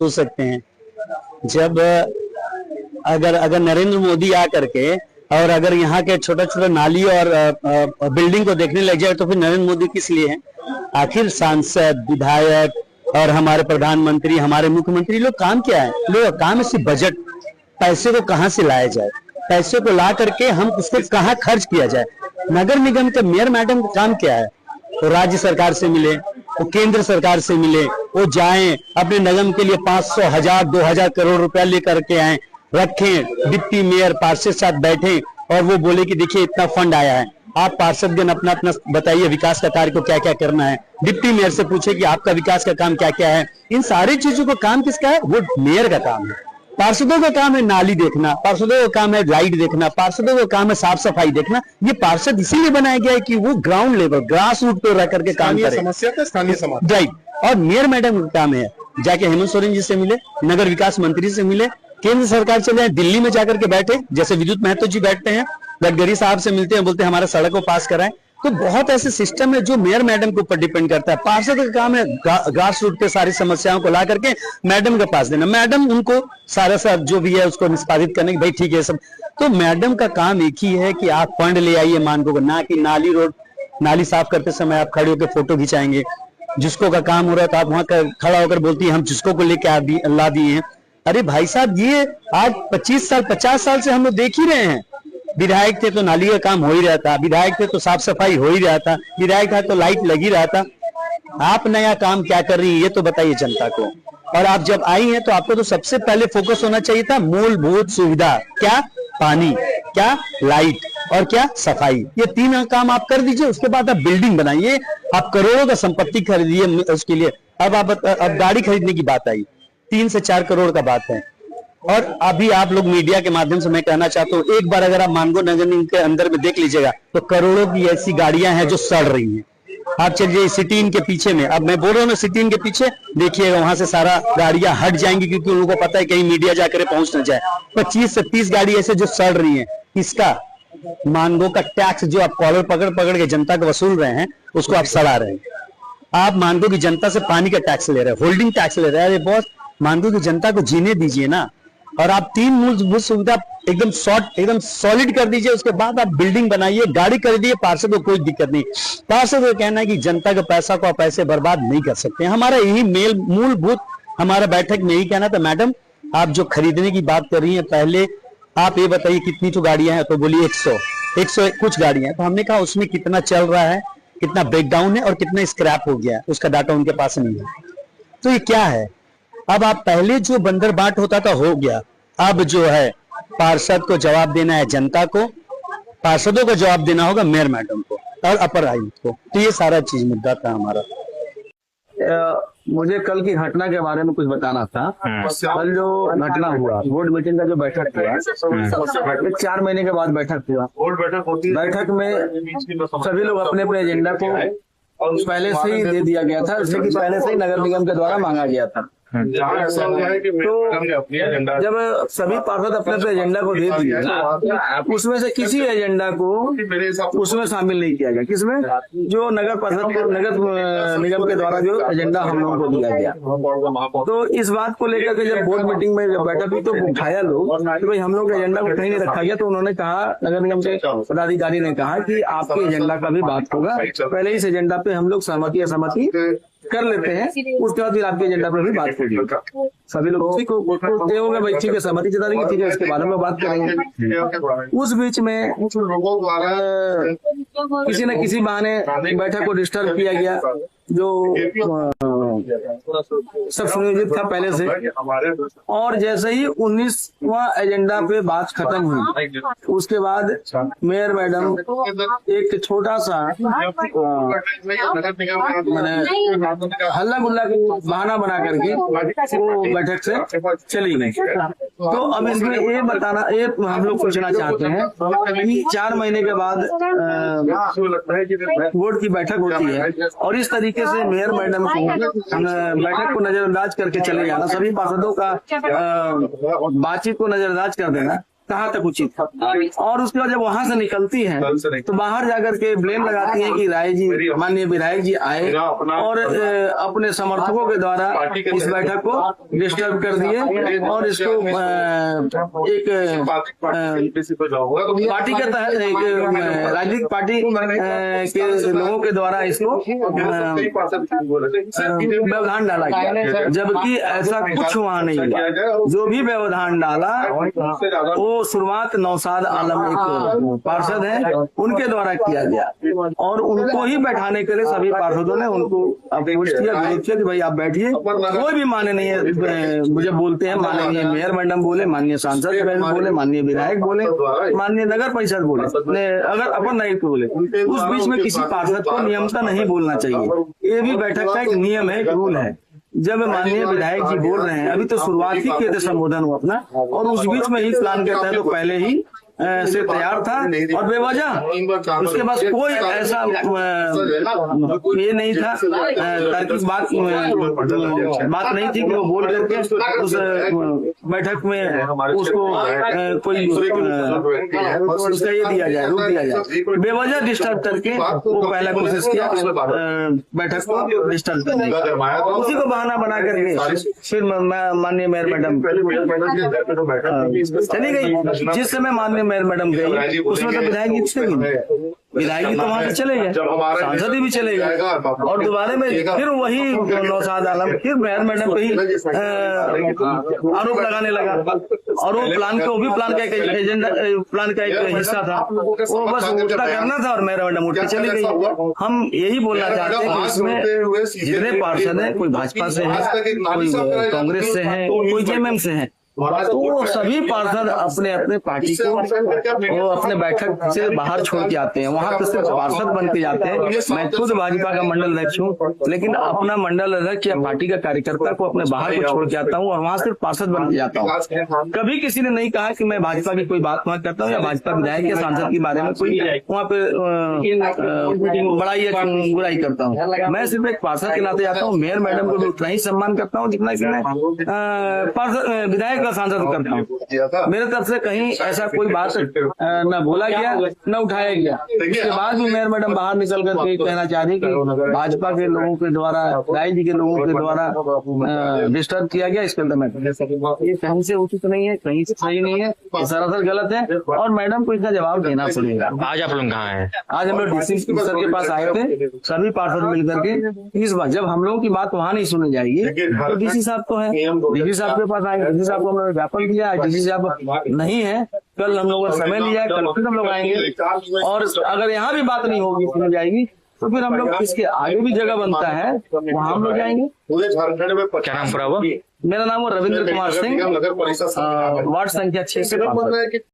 सोच सकते हैं, जब अगर नरेंद्र मोदी आ करके और अगर यहाँ के छोटा छोटा नाली और बिल्डिंग को देखने लग जाए तो फिर नरेंद्र मोदी किस लिए हैं? आखिर सांसद, विधायक और हमारे प्रधानमंत्री, हमारे मुख्यमंत्री लोग काम क्या है? लोग काम है सिर्फ बजट, पैसे को कहाँ से लाया जाए, पैसे को ला करके हम उसको कहाँ खर्च किया जाए। नगर निगम के मेयर मैडम का काम क्या है? वो राज्य सरकार से मिले, वो केंद्र सरकार से मिले, वो जाएं अपने निगम के लिए 500, 1000, 2000 करोड़ रुपया लेकर के आए, रखें, डिप्टी मेयर पार्षद साथ बैठे और वो बोले कि देखिए इतना फंड आया है, आप पार्षदगण अपना अपना बताइए विकास का कार्य को क्या क्या करना है। डिप्टी मेयर से पूछे कि आपका विकास का काम क्या क्या है। इन सारी चीजों को काम किसका है? वो मेयर का काम है। पार्षदों का काम है नाली देखना, पार्षदों का काम है लाइट देखना, पार्षदों का काम है साफ सफाई देखना। ये पार्षद इसीलिए बनाया गया है कि वो ग्राउंड लेवल, ग्रास रूट पे रह करके काम करे, समस्या का स्थानीय समाधान। राइट। और मेयर मैडम का काम है जाके हेमंत सोरेन जी से मिले, नगर विकास मंत्री से मिले, केंद्र सरकार चले जाए, दिल्ली में जाकर के बैठे, जैसे विद्युत महतो जी बैठते हैं, गडकरी साहब से मिलते हैं, बोलते हैं हमारा सड़क को पास कराएं। तो बहुत ऐसे सिस्टम है जो मेयर मैडम के ऊपर डिपेंड करता है। पार्षद का काम है ग्रास रूट पे सारी समस्याओं को ला करके मैडम के पास देना, मैडम उनको सारा जो भी है उसको निष्पादित करने की, भाई ठीक है सब। तो मैडम का काम एक ही है कि आप फंड ले आइए मानगो को, ना कि नाली रोड, नाली साफ करते समय आप खड़े होकर फोटो खिंचाएंगे। जिसको का काम हो रहा था आप वहां खड़ा होकर बोलती है हम जिसको को लेके ला दिए हैं। अरे भाई साहब, ये आज 25 साल 50 साल से हम लोग देख ही रहे हैं। विधायक थे तो नाली का काम हो ही रहा था, विधायक थे तो साफ सफाई हो ही रहा था, विधायक था तो लाइट लगी रहा था। आप नया काम क्या कर रही है ये तो बताइए जनता को। और आप जब आई हैं तो आपको तो सबसे पहले फोकस होना चाहिए था मूलभूत सुविधा, क्या? पानी, क्या? लाइट, और क्या? सफाई। ये तीन काम आप कर दीजिए, उसके बाद आप बिल्डिंग बनाइए, आप करोड़ों का संपत्ति खरीदिए उसके लिए। अब गाड़ी खरीदने की बात आई, 3 से 4 करोड़ का बात है। और अभी आप लोग मीडिया के माध्यम से मैं कहना चाहता हूँ, एक बार अगर आप मानगो नगर निगम के अंदर में देख लीजिएगा तो करोड़ों की ऐसी गाड़ियां हैं जो सड़ रही हैं। आप चलिए सिटी इन के पीछे में, अब मैं बोल रहा हूँ ना सिटी इन के पीछे देखिएगा, वहां से सारा गाड़ियां हट जाएंगी क्योंकि उन लोगों को पता है कहीं मीडिया जाकर पहुंच न जाए। 25 से 30 गाड़ी ऐसे जो सड़ रही है, इसका मानगो का टैक्स जो आप कॉलर पकड़ पकड़ के जनता को वसूल रहे हैं उसको आप सड़ा रहे हैं। आप मानगो की जनता से पानी का टैक्स ले रहे हैं, होल्डिंग टैक्स ले रहे हैं। अरे बॉस, मानगो की जनता को जीने दीजिए ना। और आप 3 मूलभूत सुविधा एकदम सॉलिड कर दीजिए, उसके बाद आप बिल्डिंग बनाइए, गाड़ी खरीदिए, पार्षद को कोई दिक्कत नहीं। पार्षद को कहना है कि जनता के पैसा को आप ऐसे बर्बाद नहीं कर सकते। हमारा यही मूलभूत हमारा बैठक में यही कहना था। मैडम, आप जो खरीदने की बात कर रही है, पहले आप ये बताइए कितनी तो गाड़ियां हैं? तो बोलिए 100 कुछ गाड़ियां हैं। तो हमने कहा उसमें कितना चल रहा है, कितना ब्रेकडाउन है और कितना स्क्रैप हो गया है, उसका डाटा उनके पास नहीं है। तो ये क्या है? अब आप पहले जो बंदर बाट होता था हो गया, अब जो है पार्षद को जवाब देना है जनता को, पार्षदों को जवाब देना होगा मेयर मैडम को और अपर आयुक्त को। तो ये सारा चीज मुद्दा था हमारा। मुझे कल की घटना के बारे में कुछ बताना था। कल जो घटना हुआ, बोर्ड मीटिंग का जो बैठक हुआ, 4 महीने के बाद बैठक हुआ। बैठक में सभी लोग अपने अपने एजेंडा को पहले से ही दे दिया गया था, जैसे कि पहले से ही नगर निगम के द्वारा मांगा गया था। तो जब सभी पार्षद अपने अपने एजेंडा को दे दिए, उसमें से किसी एजेंडा को उसमें शामिल नहीं किया गया। किसमें? जो नगर निगम के द्वारा जो एजेंडा हम लोगों को दिया गया। तो इस बात को लेकर के जब बोर्ड मीटिंग में जब बैठक हुई तो उठाया लोग कि भाई हम लोग के एजेंडा को कहीं नहीं रखा गया। तो उन्होंने कहा, नगर निगम के पदाधिकारी ने कहा कि आपके एजेंडा का भी बात होगा, पहले इस एजेंडा पे हम लोग सहमति असहमति कर लेते हैं, उसके बाद फिर आपके एजेंडा पर भी बात होगी। सभी लोग ठीक होगा, भाई ठीक है, सहमति जता देंगे, ठीक है, इसके बारे में बात करेंगे। उस बीच में किसी न किसी बहाने बैठक को डिस्टर्ब किया गया, जो सब सुनियोजित था पहले से। और जैसे ही 19वां एजेंडा पे बात खत्म हुई, उसके बाद मेयर मैडम एक छोटा सा हल्ला गुल्ला बहाना बना करके वो बैठक से चली गई। तो अब इसमें ये हम लोग पूछना चाहते हैं कि 4 महीने के बाद बोर्ड की बैठक होती है और इस तरीके से मेयर मैडम को बैठक को नजरअंदाज करके चले जाना, सभी पार्षदों का बातचीत को नजरअंदाज कर देना, कहाँ तक उचित है। और उसके बाद जब वहां से निकलती हैं तो बाहर जाकर के ब्लेम लगाती हैं कि राय जी, माननीय विधायक जी आए और अपने समर्थकों के द्वारा इस बैठक को डिस्टर्ब कर दिए और इसको एक पार्टी के तहत राजनीतिक पार्टी के लोगों के द्वारा इसको व्यवधान डाला गया, जबकि ऐसा कुछ वहां नहीं हुआ। जो भी व्यवधान डाला वो शुरुआत नौशाद आलम एक पार्षद है उनके द्वारा किया गया और उनको ही बैठाने के लिए सभी पार्षदों ने उनको अप्रोच किया, विरोध किया कि भाई आप बैठिए। कोई भी माने नहीं है, मुझे बोलते हैं माननीय मेयर मैडम बोले, माननीय सांसद बोले, माननीय विधायक बोले, माननीय नगर परिषद बोले, अगर अपन नायक बोले, उस बीच में किसी पार्षद को नियमता नहीं बोलना चाहिए। ये भी बैठक का एक नियम है, एक रूल है। जब माननीय विधायक जी बोल रहे हैं, अभी तो शुरुआत ही किए थे संबोधन हुआ अपना, और उस बीच में ही प्लान करता है तो पहले ही से तैयार था और बेवजह उसके पास कोई ऐसा ये नहीं था, तार्किक बात नहीं थी कि वो बोल करके उस बैठक में उसको कोई उसका ये दिया जाए, रुक दिया जाए। बेवजह डिस्टर्ब करके वो पहला कोशिश किया बैठक को डिस्टर्ब करने, उसी को बहाना बना करके फिर माननीय मेयर मैडम चली गई। जिस समय माननीय मेयर मैडम गई उसमें तो विधायक जी थे नहीं, विधायक जी तो वहां से चले गए, सांसद भी चले गए और दोबारा में फिर वही नौशाद आलम फिर मेयर मैडम पे ही आरोप लगाने लगा। और वो प्लान का, वो भी प्लान का एक एजेंडा, प्लान का एक हिस्सा था, वो बस उल्टा करना था और मेयर मैडम उठ के चली गई। हम यही बोलना चाहते हैं कि इसमें जितने पार्षद हैं, कोई भाजपा से है, कोई कांग्रेस से है, कोई जेएमएम से है, तो वो सभी पार्षद अपने अपने पार्टी को वो अपने बैठक से बाहर छोड़ के आते हैं, वहां पर सिर्फ पार्षद बन के जाते हैं। मैं खुद भाजपा का मंडल अध्यक्ष हूँ, लेकिन अपना मंडल अध्यक्ष या पार्टी का कार्यकर्ता को अपने बाहर को छोड़ के आता हूँ और वहां सिर्फ पार्षद बन के जाता हूँ। कभी किसी ने नहीं कहा कि मैं भाजपा की कोई बात वहां करता हूँ या भाजपा विधायक या सांसद के बारे में कोई वहां पे बड़ाई या बुराई करता हूँ। मैं सिर्फ एक पार्षद के नाते जाता हूँ। मेयर मैडम को भी उतना ही सम्मान करता हूँ जितना कि मैं विधायक सांसद करता हूँ। मेरे तरफ से कहीं ऐसा कोई बात न बोला गया न उठाया गया। उसके बाद भी मेयर मैडम बाहर निकल करके कहना चाह रही कि भाजपा के लोगों के द्वारा, राय जी के लोगों के द्वारा डिस्टर्ब किया गया। इसके अंदर मैं ये कहीं से उचित नहीं है, कहीं से सही नहीं है, सरासर गलत है और मैडम को इसका जवाब देना पड़ेगा। आज आप लोग कहाँ हैं? आज हम लोग डीसी सर के पास आए थे, सभी पार्षद मिलकर के। इस बार जब हम लोगों की बात वहाँ नहीं सुनी जाएगी तो डीसी साहब तो है, डीसी साहब के पास आएंगे, डीसी साहब को हमने ज्ञापन किया, डीसी साहब नहीं है, कल हम लोगों का समय लिया, कल फिर हम लोग आएंगे और अगर यहाँ भी बात नहीं होगी, सुनी जाएगी तो फिर हम लोग इसके आगे भी जगह बनता है वहाँ हम लोग जाएंगे। क्या नाम पूरा हुआ? मेरा नाम है रविंद्र कुमार सिंह, वार्ड संख्या 6 से